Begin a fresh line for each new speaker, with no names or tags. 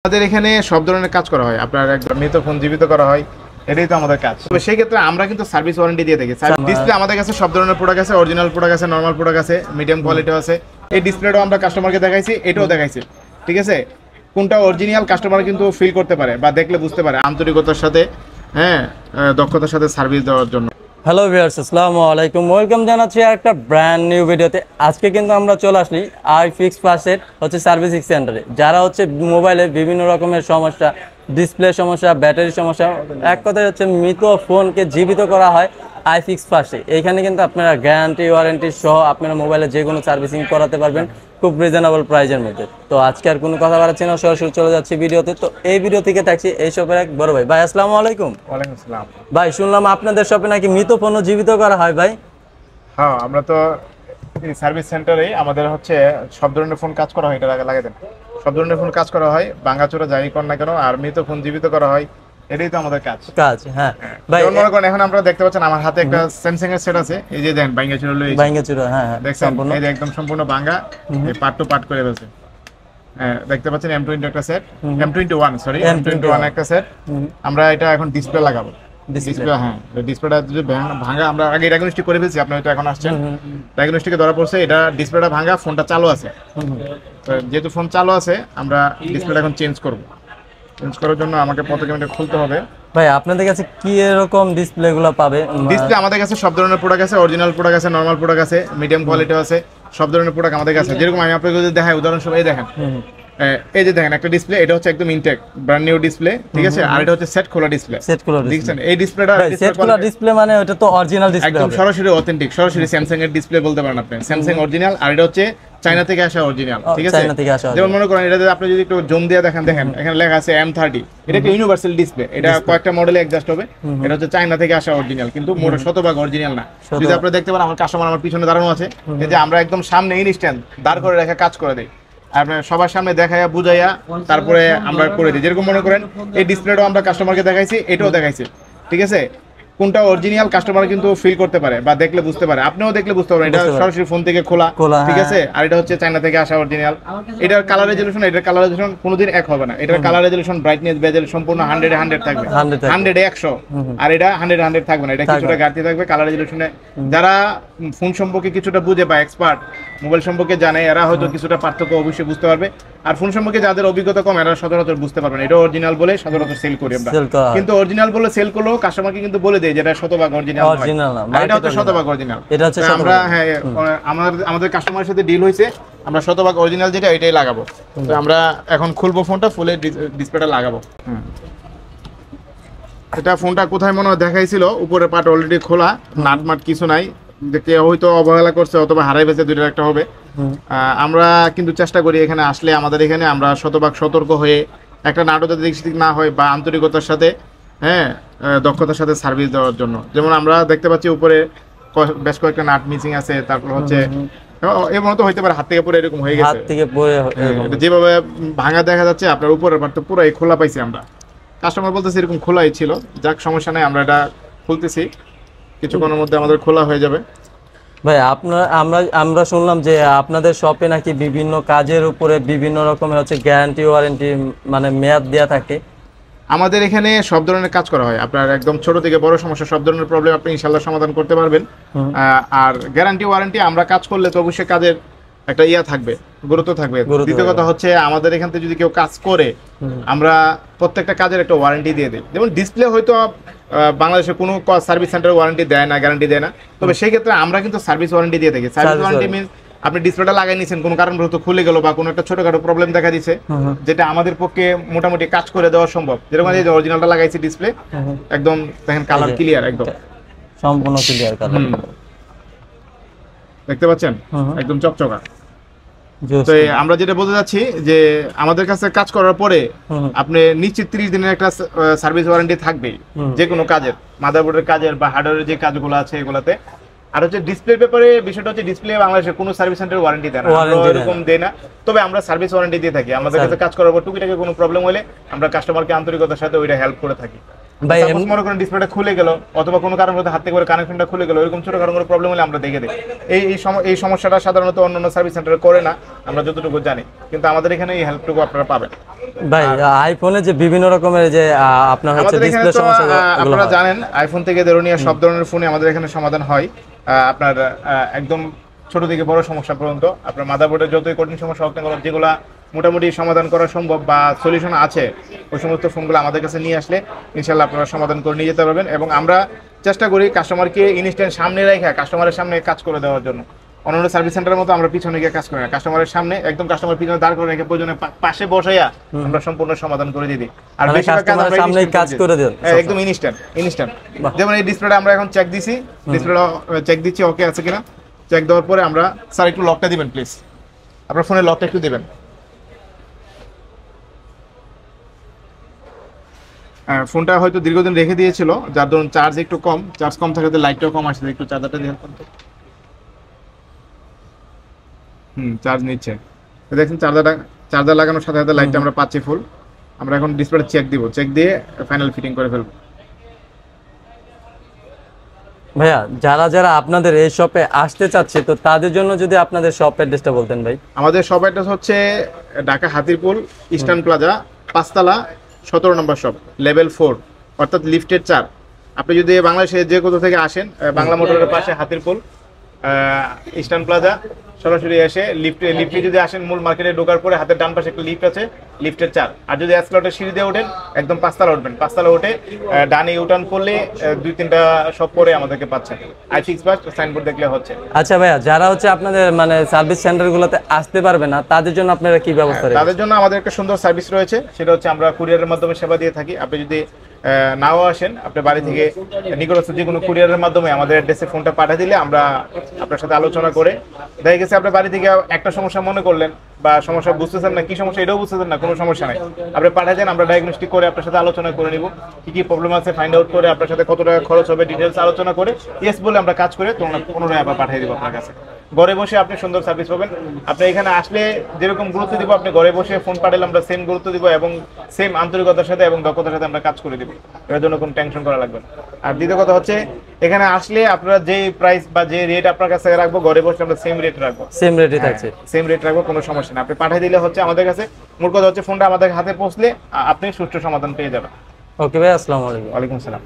আমাদের এখানে সব ধরনের কাজ করা হয়। আপনার একদম মৃত ফোন জীবিত করা হয়, এটাই তো আমাদের কাজ। তবে সেই ক্ষেত্রে আমরা কিন্তু সার্ভিস ওয়ারেন্টি দিয়ে থাকি। ডিসপ্লে আমাদের কাছে সব ধরনের প্রোডাক্ট আছে, অরিজিনাল প্রোডাক্ট আছে, নর্মাল প্রোডাক্ট আছে, মিডিয়াম কোয়ালিটিও আছে। এই ডিসপ্লেটাও আমরা কাস্টমারকে দেখাইছি, এটাও দেখাইছি, ঠিক আছে। কোনটা অরিজিনাল কাস্টমার কিন্তু ফিল করতে পারে বা দেখলে বুঝতে পারে আন্তরিকতার সাথে, হ্যাঁ, দক্ষতার সাথে সার্ভিস দেওয়ার জন্য।
হ্যালো ভিউয়ার্স, আসসালামু আলাইকুম, ওয়েলকাম জানাচ্ছি একটা ব্র্যান্ড নিউ ভিডিওতে। আজকে কিন্তু আমরা চলে আসলি আইফিক্স প্লাসের সার্ভিসিং সেন্টারে। যারা মোবাইলে বিভিন্ন রকমের সমস্যা, ডিসপ্লে সমস্যা, ব্যাটারি সমস্যা, এক কথায় মৃত ফোনকে জীবিত করা হয় আইফিক্স প্লাসে। এইখানে কিন্তু আপনারা গ্যারান্টি ওয়ারেন্টি সহ আপনারা মোবাইলে যে কোনো সার্ভিসিং করাতে পারবেন খুব রিজনেবল প্রাইজের মধ্যে। তো আজকে আর কোনো কথা বাড়াচ্ছি না, সরাসরি চলে যাচ্ছি ভিডিওতে। তো এই ভিডিও থেকে থাকছি এই শপের এক বড় ভাই। ভাই আসসালামু আলাইকুম।
ওয়ালাইকুম আসসালাম।
ভাই শুনলাম আপনাদের শপে নাকি মৃত ফোন জীবিত করা হয় ভাই?
হ্যাঁ, আমরা তো এই সার্ভিস সেন্টারে আমাদের সব ধরনের ফোন কাজ করা হয়। এটা লাগিয়ে দেন, সব ধরনের ফোন কাজ করা হয়, ভাঙাচোরা যাই কর না কেন, আর মৃত ফোন জীবিত করা হয়, এটাই তো আমাদের কাজ।
হ্যাঁ ভাই,
মনে করেন এখন আপনারা দেখতে পাচ্ছেন আমার হাতে একটা স্যামসাং এর সেট আছে, এই যে দেন
ভাঙাচোরা, হ্যাঁ
দেখছেন, এই যে একদম সম্পূর্ণ ভাঙা, এই পার্ট টু পার্ট করে ফেলছে। হ্যাঁ, দেখতে পাচ্ছেন M20 একটা সেট, M21 একটা সেট। আমরা এটা এখন ডিসপ্লে লাগাবো। ডিসপ্লে, হ্যাঁ, ডিসপ্লেটা যদি ভাঙা, আমরা আগে ডায়াগনস্টিক করে ফেলছি, আপনি হয়তো এখন আসছেন, ডায়াগনস্টিকে ধরা পড়ছে এটা ডিসপ্লেটা ভাঙা, ফোনটা চালু আছে। তো যেহেতু ফোন চালু আছে, আমরা ডিসপ্লেটা এখন চেঞ্জ করব। চেঞ্জ করার জন্য আমাকে প্রথমে এটা খুলতে হবে।
ভাই আপনাদের কাছে কি এরকম ডিসপ্লে গুলো পাবে?
ডিসপ্লে আমাদের কাছে সব ধরনের প্রোডাক্ট আছে, অরিজিনাল প্রোডাক্ট আছে, নরমাল প্রোডাক্ট আছে, মিডিয়াম কোয়ালিটিও আছে, সব ধরনের প্রোডাক্ট আমাদের কাছে। যেরকম আমি আপনাকে যদি দেখাই, উদাহরণস্বরূপ এই দেখেন, এই যে দেখেন একটা ডিসপ্লে, এটা হচ্ছে একদম ইনটেক ব্র্যান্ড নিউ ডিসপ্লে, ঠিক আছে। আর এটা হচ্ছে সেট খোলা ডিসপ্লে। দেখছেন এই ডিসপ্লেটা,
সেট খোলা ডিসপ্লে মানে ওটা তো অরিজিনাল ডিসপ্লে,
একদম সরাসরি অথেন্টিক, সরাসরি স্যামসাং এর ডিসপ্লে বলতে পারেন আপনি, স্যামসাং অরিজিনাল। আর এটা হচ্ছে চায়না থেকে আসা অরিজিনাল, ঠিক আছে। যেমন মনে করেন এটাতে আপনি যদি একটু জুম দিয়ে দেখেন, এখানে লেখা আছে M30, এটা একটা ইউনিভার্সাল ডিসপ্লে। এটা কয়েকটা মডেলে অ্যাডজাস্ট হবে। এটা হচ্ছে চায়না থেকে আসা অরিজিনাল, কিন্তু মোট শতভাগ অরিজিনাল না। যদি আপনি দেখতে পারেন, আমার কাস্টমার আমার পিছনে দাঁড়ানো আছে, এই যে আমরা একদম সামনে ইনস্ট্যান্ট দাঁড় করে রেখে কাজ করে দেই। আপনার সবার সামনে দেখাইয়া বুঝাইয়া তারপরে আমরা করে দিই। যেরকম মনে করেন এই ডিসপ্লেটাও আমরা কাস্টমারকে দেখাইছি, এটাও দেখাইছি, ঠিক আছে। কোনটা অরিজিনাল কাস্টমার কিন্তু ফিল করতে পারে বা দেখলে বুঝতে পারে, আপনিও দেখলে বুঝতে পারবেন এটা সরাসরি ফোন থেকে খোলা, ঠিক আছে। আর এটা হচ্ছে চায়না থেকে আসা অরিজিনাল। এটার কালার রেজোলিউশন, এটার কালার রেজোলিউশন কোনোদিন এক হবে না। এটার কালার রেজোলিউশন, ব্রাইটনেস, বেজেল সম্পূর্ণ 100 থাকবে, 100 আর এটা 100 থাকবে না। এটা কিছুটা ঘাটতি থাকবে কালার রেজোলিউশনে। যারা ফোন সম্পর্কে কিছুটা বুঝে বা এক্সপার্ট, মোবাইল সম্পর্কে জানে, এরা হয়তো কিছুটা পার্থক্য অবশ্যই বুঝতে পারবে। আর ফোন সম্পর্কে যাদের অভিজ্ঞতা কম, এরা সচরাচর বুঝতে পারবে না। এটা অরিজিনাল বলে সচরাচর সেল করি আমরা, কিন্তু অরিজিনাল বলে সেল করলেও কাস্টমারকে কিন্তু বলে দেয় যেটা শতভাগ অরিজিনাল, এটা হচ্ছে শতভাগ অরিজিনাল। আমরা, হ্যাঁ, আমাদের কাস্টমারের সাথে ডিল হয়েছে, আমরা শতভাগ অরিজিনাল যেটা এটাই লাগাবো। তো আমরা এখন খুলবো ফোনটা, ফুলে ডিসপ্লেটা লাগাবো। এটা ফোনটা কোথায় মনে হয় দেখাইছিল, উপরের পার্ট অলরেডি খোলা, নাট মাট কিছু নাই। দেখতে হয়তো অবহেলা করছে অথবা হারাই ফেলছে, দুইটার একটা হবে। আমরা কিন্তু চেষ্টা করি এখানে আসলে, আমাদের এখানে আমরা শতভাগ সতর্ক হয়ে একটা নাটক যাতে না হয় বা আন্তরিকতার সাথে, হ্যাঁ, দক্ষতার সাথে সার্ভিস দেওয়ার জন্য। যেমন আমরা দেখতে পাচ্ছি উপরে বেশ কয়েকটা নাট মিসিং আছে, তারপর হচ্ছে এমন তো হইতে পারে হাত থেকে পরে এরকম হয়ে গেছে, যেভাবে ভাঙা দেখা যাচ্ছে। আপনার উপরের পার্ট তো পুরো খোলা পাইছি আমরা, কাস্টমার বলতেছে এরকম খোলাই ছিল। যাক, সমস্যা নেই, আমরা এটা খুলতেছি, কিছুক্ষণের মধ্যে আমাদের খোলা হয়ে যাবে।
ভাই আমরা শুনলাম যে আপনাদের শপে নাকি বিভিন্ন কাজের উপরে বিভিন্ন রকমের গ্যারান্টি ওয়ারেন্টি মানে মেয়াদ দেয়া থাকে।
আমাদের এখানে সব ধরনের কাজ করা হয়। আপনার একদম ছোট থেকে বড় সমস্যা, সব ধরনের প্রবলেম আপনি ইনশাআল্লাহ সমাধান করতে পারবেন। আর গ্যারান্টি ওয়ারেন্টি আমরা কাজ করলে তো অবশ্যই কাজের একটা থাকবে, গুরুত্ব থাকবে। দ্বিতীয় কথা হচ্ছে, আমাদের এখান থেকে যদি কেউ কাজ করে, আমরা প্রত্যেকটা কাজের একটা ওয়ারেন্টি দিয়ে দিই। যেমন ডিসপ্লে হয়তো বাংলাদেশে কোনো সার্ভিস সেন্টার ওয়ারেন্টি দেয় না, গ্যারান্টি দেয় না। তবে সেই ক্ষেত্রে আমরা কিন্তু সার্ভিস ওয়ারেন্টি দিয়ে থাকি। সার্ভিস ওয়ারেন্টি মিনস আপনি ডিসপ্লেটা লাগাই নিয়েছেন, কোনো কারণবশত খুলে গেল বা কোনো একটা ছোটখাটো প্রবলেম দেখা দিচ্ছে, যেটা আমাদের পক্ষে মোটামুটি কাজ করে দেওয়া সম্ভব। যেরকম এই যে অরিজিনালটা লাগাইছি ডিসপ্লে, একদম দেখেন কালার ক্লিয়ার, একদম
সম্পূর্ণ ক্লিয়ার কালার,
দেখতে পাচ্ছেন, একদম চকচকা। তো আমরা যেটা বলতে যাচ্ছি যে আমাদের কাছে কাজ করার পরে আপনি নিশ্চিত 30 দিনের একটা সার্ভিস ওয়ারেন্টি থাকবেই, যে কোনো কাজের, মাদারবোর্ডের কাজের বা হার্ডওয়্যারের যে কাজগুলো আছে এগুলাতে। আর হচ্ছে ডিসপ্লের ব্যাপারে বিষয়টা হচ্ছে, ডিসপ্লে বাংলাদেশে কোনো সার্ভিস সেন্টার ওয়ারেন্টি দেয় না, এরকম দেয় না। তবে আমরা সার্ভিস ওয়ারেন্টি দিয়ে থাকি। আমাদের কাছে কাজ করার পর টুকিটাকি কোনো প্রবলেম হলে আমরা কাস্টমারকে আন্তরিকতার সাথে ওইটা হেল্প করে থাকি।
ভাই
সাপোজ মনে করেন ডিসপ্লেটা খুলে গেল অথবা কোনো কারণে হাত থেকে কানেকশনটা খুলে গেল, এরকম ছোটখাটো কোনো প্রবলেম হলে আমরা দেখে দিই। এই সমস্যাটা সাধারণত অন্যান্য সার্ভিস সেন্টারে করে না, আমরা যতটুকু জানি, কিন্তু আমাদের এখানে এই হেল্পটুকু আপনারা পাবেন।
ভাই আইফোনে যে বিভিন্ন রকমের যে আপনার হচ্ছে ডিসপ্লে সমস্যা,
আপনারা জানেন আইফোন থেকে ধরুন সব ধরনের ফোনে আমাদের এখানে সমাধান হয়। আপনার একদম ছোট থেকে বড় সমস্যা পর্যন্ত আপনার মাদারবোর্ডের যতই কঠিন সমস্যা হোক না কেন, যেগুলো মোটামুটি সমাধান করা সম্ভব বা সলিউশন আছে, ওই সমস্ত ফোনগুলো আমাদের কাছে নিয়ে আসলে ইনশাল্লাহ আপনারা সমাধান করে নিয়ে যেতে পারবেন। এবং আমরা চেষ্টা করি কাস্টমারকে ইনস্ট্যান্ট সামনে রেখে কাস্টমারের সামনে কাজ করে দেওয়ার জন্য। অন্যান্য সার্ভিস সেন্টারের মতো আমরা পিছনে গিয়ে কাজ করি না, কাস্টমারের সামনে একদম কাস্টমার পিছনে দাঁড় করে রেখে প্রয়োজনে পাশে বসাইয়া আমরা সম্পূর্ণ সমাধান করে দিই। আর বেশিরভাগ কাজ আমরা সামনেই কাজ করে দিই, একদম ইনস্ট্যান্ট। যেমন এই ডিসপ্লেটা আমরা এখন চেক দিছি, ডিসপ্লেটা চেক দিচ্ছি ওকে আছে কিনা। চেক দেওয়ার পরে আমরা, স্যার একটু লকটা দিবেন প্লিজ, আপনার ফোনের লকটা একটু দিবেন। ফোনটা হয়তো দীর্ঘদিন রেখে দিয়েছিল, যার ধরুন চার্জ একটু কম, চার্জ কম থাকাতে লাইটটাও কম আসছে, একটু চার্জারটা দিয়ে চার্জ নিচ্ছে। দেখছেন চার্জার লাগানোর সাথে সাথে লাইটটা আমরা পাচ্ছি ফুল। আমরা এখন ডিসপ্লে চেক দিব, চেক দিয়ে ফাইনাল ফিটিং করে ফেলবো।
ভাইয়া যারা যারা আপনাদের এই শপে আসতে চাচ্ছে, তো তাদের জন্য যদি আপনাদের শপ অ্যাড্রেসটা বলতেন ভাই।
আমাদের শপ অ্যাড্রেস হচ্ছে ঢাকা হাতিরপুল ইস্টার্ন প্লাজা, 5 তলা, 17 নম্বর শপ, লেভেল 4, অর্থাৎ লিফটের 4। আপনি যদি বাংলাদেশে যে কোথাও থেকে আসেন, বাংলা মোটরের পাশে হাতিরপুল ইস্টার্ন প্লাজা, সরাসরি এসে লিফটে যদি আসেন, মূল মার্কেটে ঢোকার পরে হাতের ডান পাশে একটা লিফট আছে, লিফটের 4। আর যদি এসকেলেটর সিঁড়ি দিয়ে ওঠেন, একদম 5 তলা উঠবেন, 5 তলা উঠে ডানে ইউটার্ন করলে 2-3টা শপ পরে আমাদেরকে পাচ্ছেন। আইফিক্স বাস সাইনবোর্ড দেখলে হচ্ছে।
আচ্ছা ভাইয়া, যারা হচ্ছে আপনাদের মানে সার্ভিস সেন্টারগুলোতে আসতে পারবে না, তাদের জন্য আপনারা কি ব্যবস্থা রেখেছেন?
তাদের জন্য আমাদের একটা সুন্দর সার্ভিস রয়েছে, সেটা হচ্ছে আমরা কুরিয়ারের মাধ্যমে সেবা দিয়ে থাকি। আপনি যদি নাও আসেন, আপনি বাড়ি থেকে নিকটস্থ যে কোনো কুরিয়ারের মাধ্যমে আমাদের অ্যাড্রেসে ফোনটা পাঠিয়ে দিলে আমরা আপনার সাথে আলোচনা করে, দেখা গেছে আপনার বাড়ি থেকে একটা সমস্যা মনে করলেন বা সমস্যা বুঝতেছেন না, কি সমস্যা এটাও বুঝতেছেন না, কোনো সমস্যা নাই, আপনি পাঠিয়ে দেন, আমরা ডায়াগনস্টিক করে আপনার সাথে আলোচনা করে নিব, কি প্রবলেম আছে ফাইন্ড আউট করে আপনার সাথে কত টাকা খরচ হবে ডিটেলস আলোচনা করে ইয়েস বলে আমরা কাজ করে পুনরায় আবার পাঠিয়ে দিব আপনার কাছে। ঘরে বসে আপনি সুন্দর সার্ভিস পাবেন। আপনি এখানে আসলে যেরকম গুরুত্ব দিব, আপনি ঘরে বসে ফোন পাঠালে আমরা সেম গুরুত্ব দিব এবং সেম আন্তরিকতার সাথে এবং দক্ষতার সাথে আমরা কাজ করে দিব। এর জন্য কোনো টেনশন করা লাগবে না। আর দ্বিতীয় কথা হচ্ছে, এখানে আসলে আপনারা যে প্রাইস বা যে রেট আপনার কাছে রাখবো, ঘরে বসে আমরা সেম রেট রাখবো,
সেম রেটই থাকছে,
সেম রেট রাখবো, কোনো সমস্যা না। আপনি পাঠিয়ে দিলে হচ্ছে আমাদের কাছে, মূল কথা হচ্ছে ফোনটা আমাদের হাতে পৌঁছলে আপনি সুষ্ঠু সমাধান পেয়ে যাবেন।
ওকে ভাই, আসসালামু আলাইকুম।
ওয়ালাইকুম আসসালাম।